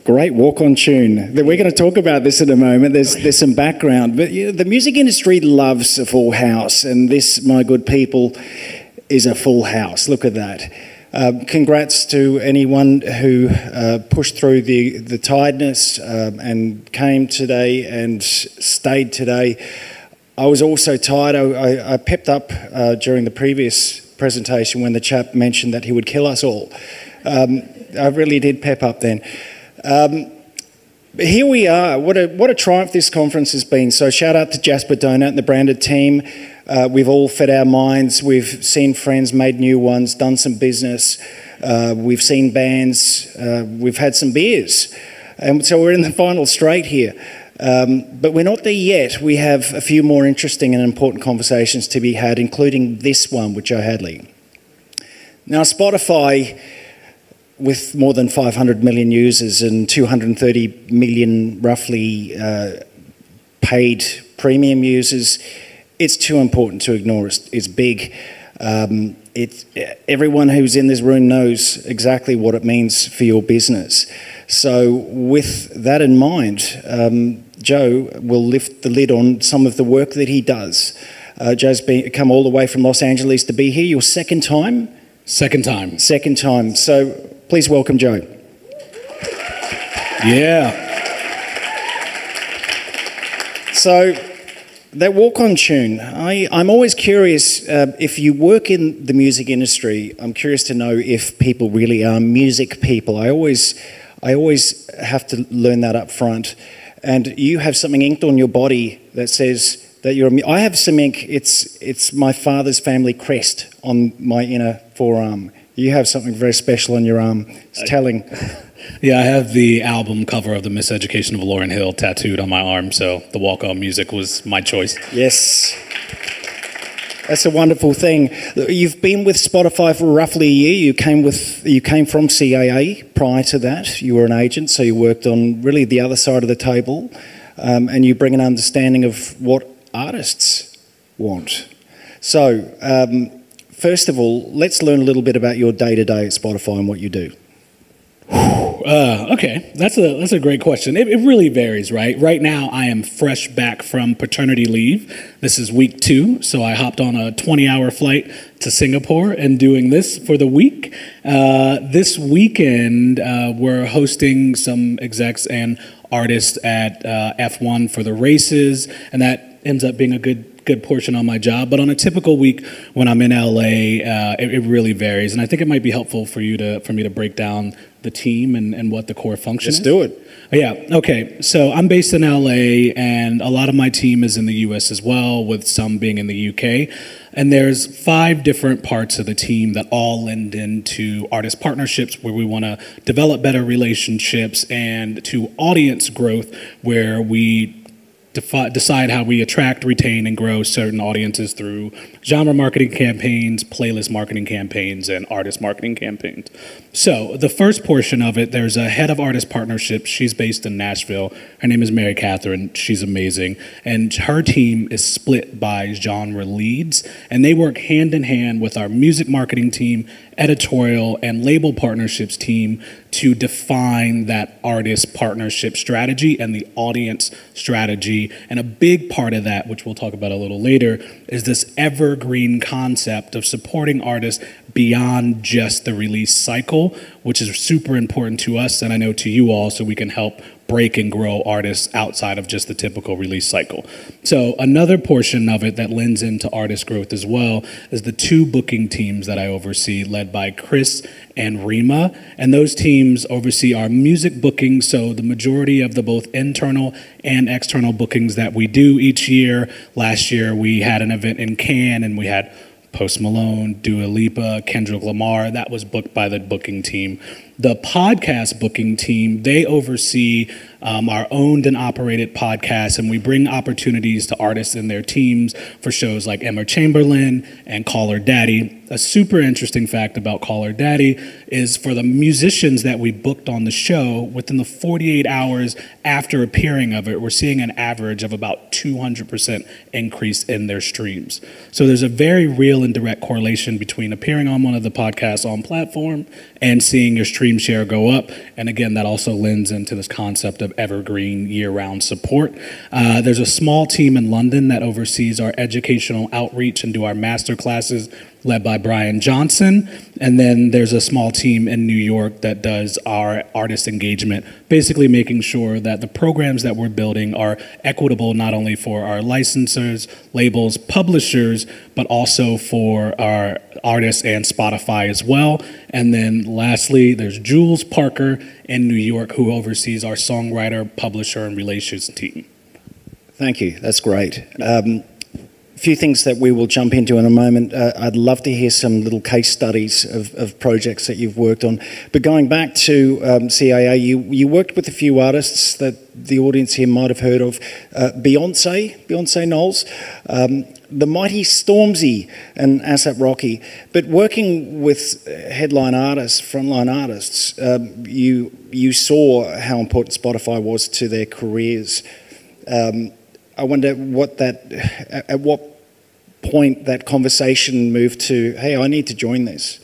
Great walk-on tune. We're going to talk about this in a moment. There's some background. But the music industry loves a full house, and this, my good people, is a full house. Look at that. Congrats to anyone who pushed through the tiredness and came today and stayed today. I was also tired. I pepped up during the previous presentation when the chap mentioned that he would kill us all. I really did pep up then. Here we are. What a triumph this conference has been. So shout out to Jasper Donut and the branded team. We've all fed our minds. We've seen friends, made new ones, done some business. We've seen bands. We've had some beers. And so we're in the final straight here. But we're not there yet. We have a few more interesting and important conversations to be had, including this one with Joe Hadley. Now, Spotify, with more than 500 million users and 230 million roughly paid premium users, it's too important to ignore. It's big. Everyone who's in this room knows exactly what it means for your business. So with that in mind, Joe will lift the lid on some of the work that he does. Joe's come all the way from Los Angeles to be here. Your second time? Second time. Second time. So please welcome Joe. Yeah. So that walk-on tune, I'm always curious, if you work in the music industry, I'm curious to know if people really are music people. I always have to learn that up front. And you have something inked on your body that says that you're I have some ink, it's my father's family crest on my inner forearm. You have something very special on your arm. It's telling. Yeah, I have the album cover of The Miseducation of Lauryn Hill tattooed on my arm, so the walk-on music was my choice. Yes. That's a wonderful thing. You've been with Spotify for roughly a year. You came from CAA prior to that. You were an agent, so you worked on really the other side of the table, and you bring an understanding of what artists want. So, first of all, let's learn a little bit about your day-to-day at Spotify and what you do. Okay, that's a great question. It really varies, right? Right now, I am fresh back from paternity leave. This is week 2, so I hopped on a 20-hour flight to Singapore and doing this for the week. This weekend, we're hosting some execs and artists at F1 for the races, and that ends up being a good portion on my job. But on a typical week when I'm in LA, it really varies, and I think it might be helpful for me to break down the team and what the core function is. Let's do it. Yeah, okay. So I'm based in LA, and a lot of my team is in the US as well, with some being in the UK. And there's 5 different parts of the team that all lend into artist partnerships, where we want to develop better relationships, and to audience growth, where we decide how we attract, retain, and grow certain audiences through genre marketing campaigns, playlist marketing campaigns, and artist marketing campaigns. So the first portion of it, there's a head of artist partnerships. She's based in Nashville. Her name is Mary Catherine. She's amazing. And her team is split by genre leads, and they work hand in hand with our music marketing team, editorial, and label partnerships team to define that artist partnership strategy and the audience strategy. And a big part of that, which we'll talk about a little later, is this evergreen concept of supporting artists beyond just the release cycle, which is super important to us, and I know to you all, so we can help break and grow artists outside of just the typical release cycle. So another portion of it that lends into artist growth as well is the 2 booking teams that I oversee, led by Chris and Rima. And those teams oversee our music bookings, so the majority of the both internal and external bookings that we do each year. Last year we had an event in Cannes, and we had Post Malone, Dua Lipa, Kendrick Lamar. That was booked by the booking team. The podcast booking team, they oversee our owned and operated podcasts, and we bring opportunities to artists and their teams for shows like Emma Chamberlain and Call Her Daddy. a super interesting fact about Call Her Daddy is for the musicians that we booked on the show, within the 48 hours after appearing of it, we're seeing an average of about 200% increase in their streams. So there's a very real and direct correlation between appearing on one of the podcasts on platform and seeing your stream share go up. And again, that also lends into this concept of evergreen year-round support. There's a small team in London that oversees our educational outreach and do our master classes, led by Brian Johnson. And then there's a small team in New York that does our artist engagement, basically making sure that the programs that we're building are equitable not only for our licensors, labels, publishers, but also for our artists and Spotify as well. And then lastly, there's Jules Parker in New York who oversees our songwriter, publisher, and relations team. Thank you. That's great. Few things that we will jump into in a moment. I'd love to hear some little case studies of projects that you've worked on. But going back to CAA, you worked with a few artists that the audience here might have heard of. Beyonce Knowles, the Mighty Stormzy and ASAP Rocky. But working with headline artists, frontline artists, you saw how important Spotify was to their careers. I wonder at what point that conversation moved to, hey, I need to join this.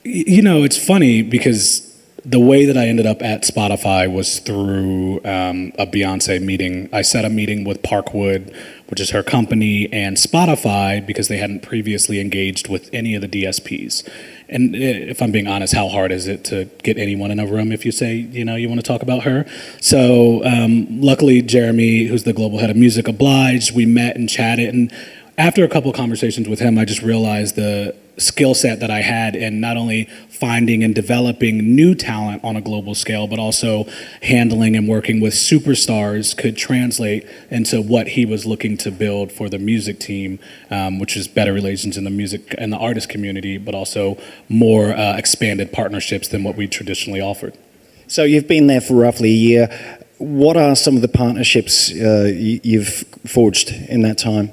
You know, it's funny because the way that I ended up at Spotify was through a Beyonce meeting. I set a meeting with Parkwood, which is her company, and Spotify because they hadn't previously engaged with any of the DSPs. And if I'm being honest, how hard is it to get anyone in a room if you say, you know, you want to talk about her? So luckily, Jeremy, who's the global head of music, obliged. We met and chatted. And after a couple of conversations with him, I just realized the skill set that I had in not only finding and developing new talent on a global scale, but also handling and working with superstars could translate into what he was looking to build for the music team, which is better relations in the music and the artist community, but also more expanded partnerships than what we traditionally offered. So you've been there for roughly a year. What are some of the partnerships you've forged in that time?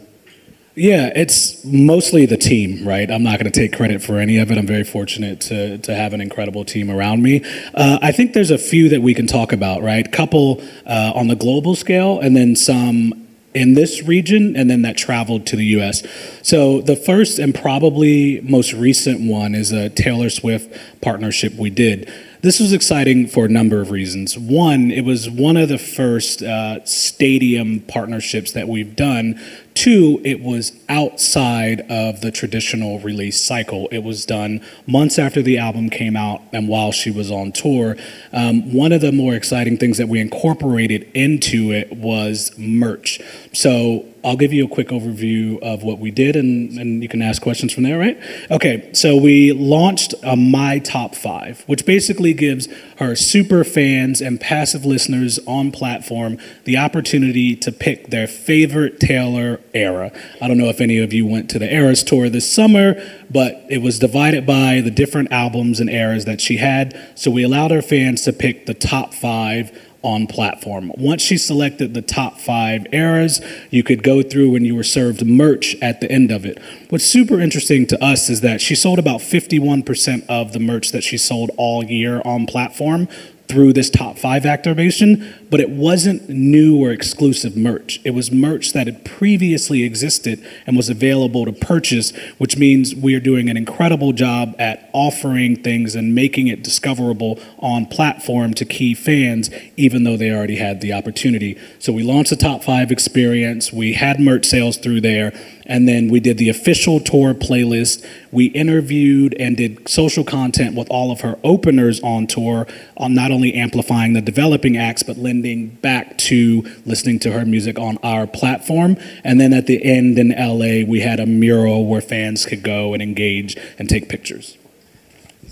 Yeah, it's mostly the team, right? I'm not going to take credit for any of it. I'm very fortunate to have an incredible team around me. I think there's a few that we can talk about, right? Couple on the global scale, and then some in this region, and then that traveled to the US. So the first and probably most recent one is a Taylor Swift partnership we did. This was exciting for a number of reasons. One, it was one of the first stadium partnerships that we've done. Two, it was outside of the traditional release cycle. It was done months after the album came out and while she was on tour. One of the more exciting things that we incorporated into it was merch. So I'll give you a quick overview of what we did, and you can ask questions from there, right? Okay, so we launched a My Top 5, which basically gives her super fans and passive listeners on platform the opportunity to pick their favorite Taylor era. I don't know if any of you went to the Eras tour this summer, but it was divided by the different albums and eras that she had, so we allowed our fans to pick the top 5 on platform. Once she selected the top 5 eras, you could go through and you were served merch at the end of it. What's super interesting to us is that she sold about 51% of the merch that she sold all year on platform through this top 5 activation, but it wasn't new or exclusive merch. It was merch that had previously existed and was available to purchase, which means we are doing an incredible job at offering things and making it discoverable on platform to key fans, even though they already had the opportunity. So we launched the top 5 experience, we had merch sales through there, and then we did the official tour playlist. We interviewed and did social content with all of her openers on tour, on not only amplifying the developing acts, but lending back to listening to her music on our platform. And then at the end in LA, we had a mural where fans could go and engage and take pictures.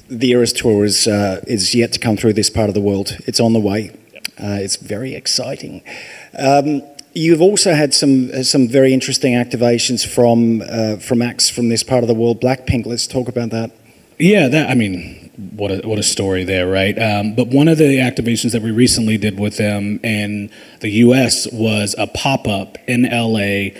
The Eras Tour is yet to come through this part of the world. It's on the way. It's very exciting. You've also had some very interesting activations from acts from this part of the world. Blackpink, let's talk about that. Yeah, what a story there, right? But one of the activations that we recently did with them in the US was a pop-up in LA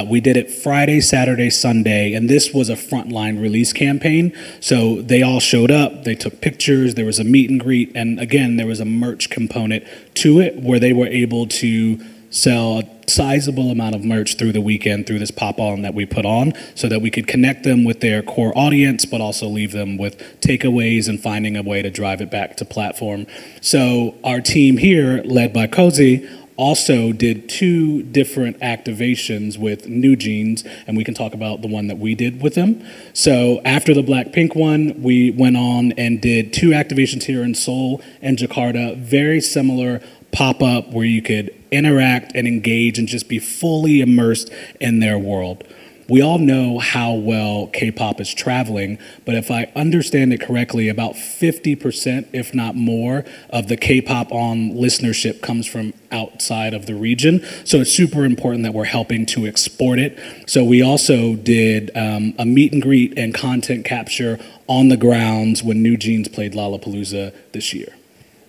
We did it Friday, Saturday, Sunday, and this was a frontline release campaign. So they all showed up, they took pictures, there was a meet and greet, and again, there was a merch component to it where they were able to sell a sizable amount of merch through the weekend through this pop-on that we put on so that we could connect them with their core audience but also leave them with takeaways and finding a way to drive it back to platform. So our team here, led by Cozy, also did 2 different activations with New Jeans, and we can talk about the one that we did with them. So after the Blackpink one, we went on and did 2 activations here in Seoul and Jakarta, very similar pop-up where you could interact and engage and just be fully immersed in their world. We all know how well K-pop is traveling, but if I understand it correctly, about 50%, if not more, of the K-pop on listenership comes from outside of the region. So it's super important that we're helping to export it. So we also did a meet and greet and content capture on the grounds when New Jeans played Lollapalooza this year.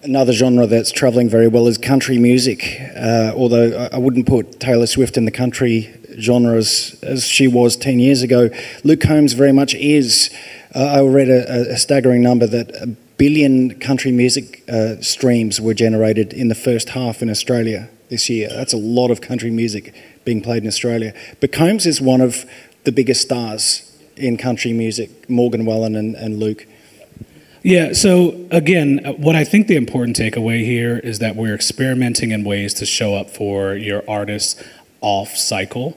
Another genre that's travelling very well is country music, although I wouldn't put Taylor Swift in the country genre as she was 10 years ago. Luke Combs very much is. I read a staggering number that 1 billion country music streams were generated in the first half in Australia this year. That's a lot of country music being played in Australia. But Combs is one of the biggest stars in country music, Morgan Wallen and Luke. Yeah, so again, what I think the important takeaway here is that we're experimenting in ways to show up for your artists off cycle,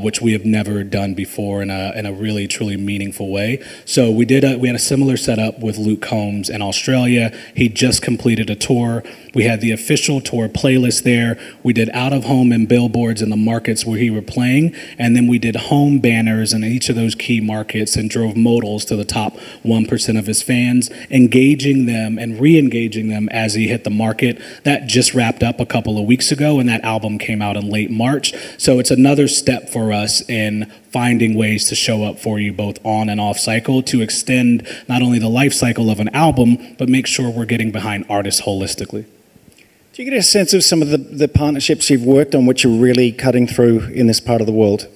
which we have never done before in a really truly meaningful way. So we had a similar setup with Luke Combs in Australia. He just completed a tour. We had the official tour playlist there. We did out of home and billboards in the markets where he were playing, and then we did home banners in each of those key markets and drove modals to the top 1% of his fans, engaging them and re-engaging them as he hit the market. That just wrapped up a couple of weeks ago, and that album came out in late March. So it's another step for us in finding ways to show up for you both on and off cycle to extend not only the life cycle of an album, but make sure we're getting behind artists holistically. Do you get a sense of some of the partnerships you've worked on which are really cutting through in this part of the world?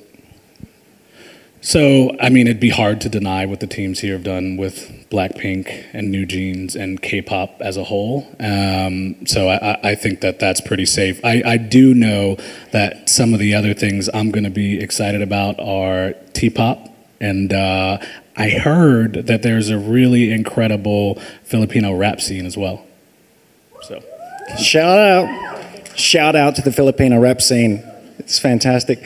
So, I mean, it'd be hard to deny what the teams here have done with Blackpink and New Jeans and K-pop as a whole. So I think that that's pretty safe. I do know that some of the other things I'm going to be excited about are T-pop. And I heard that there's a really incredible Filipino rap scene as well. So, shout out to the Filipino rap scene. It's fantastic.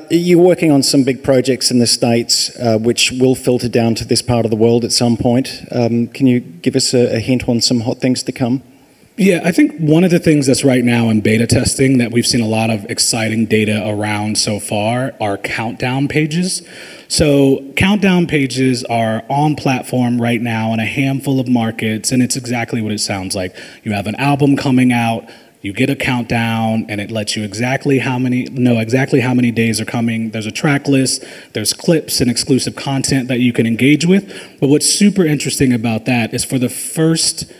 You're working on some big projects in the States, which will filter down to this part of the world at some point. Can you give us a hint on some hot things to come? Yeah, I think one of the things that's right now in beta testing that we've seen a lot of exciting data around so far are countdown pages. So countdown pages are on platform right now in a handful of markets, and it's exactly what it sounds like. You have an album coming out, you get a countdown, and it lets you know exactly how many days are coming. There's a track list, there's clips and exclusive content that you can engage with. But what's super interesting about that is for the first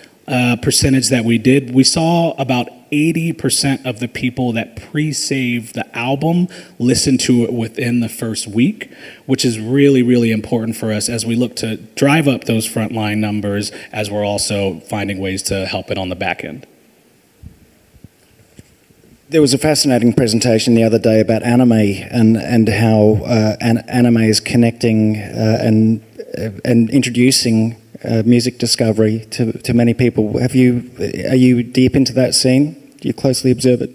percentage that we did, we saw about 80% of the people that pre-saved the album listen to it within the first week, which is really, really important for us as we look to drive up those frontline numbers as we're also finding ways to help it on the back end. There was a fascinating presentation the other day about anime and how anime is connecting and introducing music discovery to many people. Are you deep into that scene? Do you closely observe it?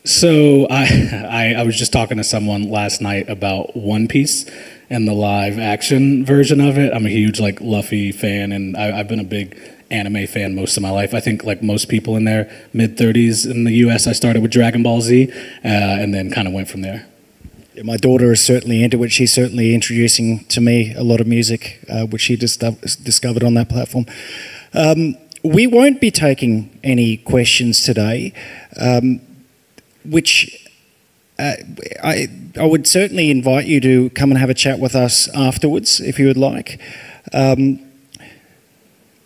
So I was just talking to someone last night about One Piece and the live action version of it. I'm a huge Luffy fan, and I've been a big anime fan most of my life. I think like most people in their mid-30s in the US, I started with Dragon Ball Z and then kind of went from there. My daughter is certainly into it. She's certainly introducing to me a lot of music, which she discovered on that platform. We won't be taking any questions today, which I would certainly invite you to come and have a chat with us afterwards, if you would like.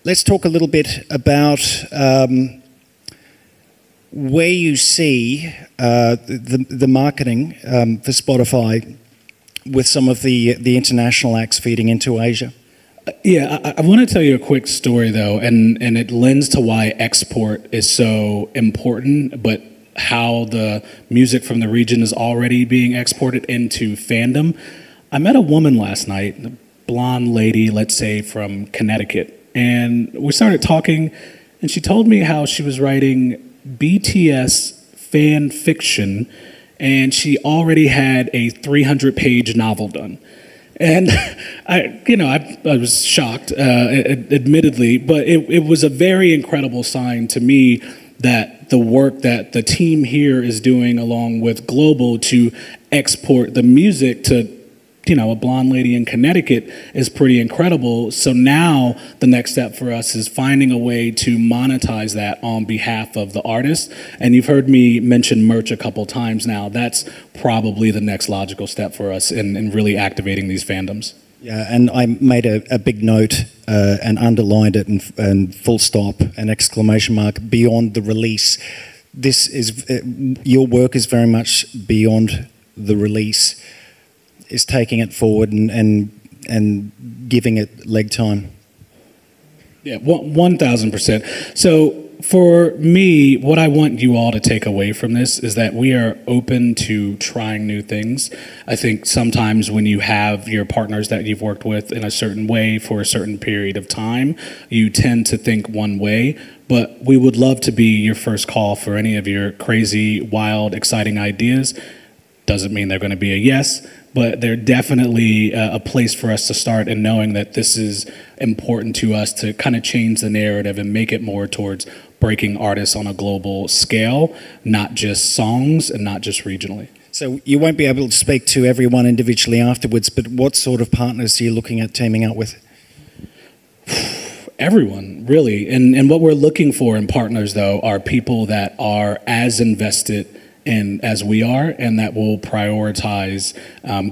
Let's talk a little bit about where you see the marketing for Spotify with some of the international acts feeding into Asia? Yeah, I want to tell you a quick story though, and it lends to why export is so important, but how the music from the region is already being exported into fandom. I met a woman last night, a blonde lady, let's say from Connecticut, and we started talking, and she told me how she was writing BTS fan fiction, and she already had a 300-page novel done. And I was shocked, admittedly, but it was a very incredible sign to me that the work that the team here is doing along with Global to export the music to, a blonde lady in Connecticut is pretty incredible. So now the next step for us is finding a way to monetize that on behalf of the artist. And you've heard me mention merch a couple times now. That's probably the next logical step for us in really activating these fandoms. Yeah, and I made a big note and underlined it and full stop, an exclamation mark, beyond the release. This is, your work is very much beyond the release. Is taking it forward and giving it leg time. Yeah, 1,000%. So for me, what I want you all to take away from this is that we are open to trying new things. I think sometimes when you have your partners that you've worked with in a certain way for a certain period of time, you tend to think one way. But we would love to be your first call for any of your crazy, wild, exciting ideas. Doesn't mean they're going to be a yes, but they're definitely a place for us to start, and knowing that this is important to us to kind of change the narrative and make it more towards breaking artists on a global scale, not just songs and not just regionally. So you won't be able to speak to everyone individually afterwards, but what sort of partners are you looking at teaming up with? Everyone, really. And what we're looking for in partners, though, are people that are as invested in as we are, and that will prioritize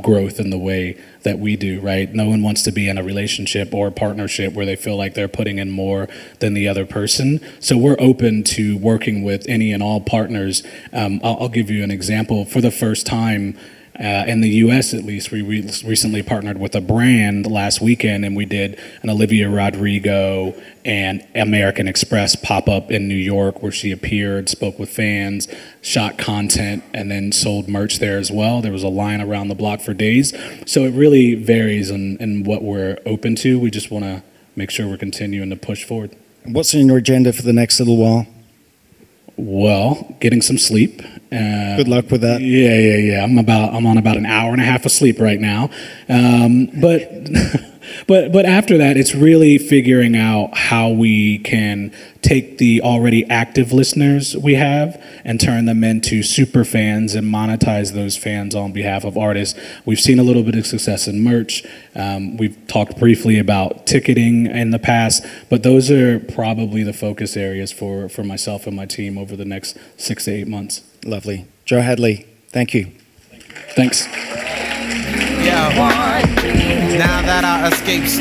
growth in the way that we do, right? No one wants to be in a relationship or a partnership where they feel like they're putting in more than the other person. So we're open to working with any and all partners. I'll give you an example. For the first time, in the US at least, we recently partnered with a brand last weekend, and we did an Olivia Rodrigo and American Express pop-up in New York where she appeared, spoke with fans, shot content, and then sold merch there as well. There was a line around the block for days. So it really varies in what we're open to. We just want to make sure we're continuing to push forward. What's on your agenda for the next little while? Well, getting some sleep. Good luck with that. Yeah. I'm on about an hour and a half of sleep right now. But after that, it's really figuring out how we can take the already active listeners we have and turn them into super fans and monetize those fans on behalf of artists. We've seen a little bit of success in merch. We've talked briefly about ticketing in the past, but those are probably the focus areas for myself and my team over the next 6 to 8 months. Lovely. Joe Hadley, thank you. Thanks. Yeah. Now that I escaped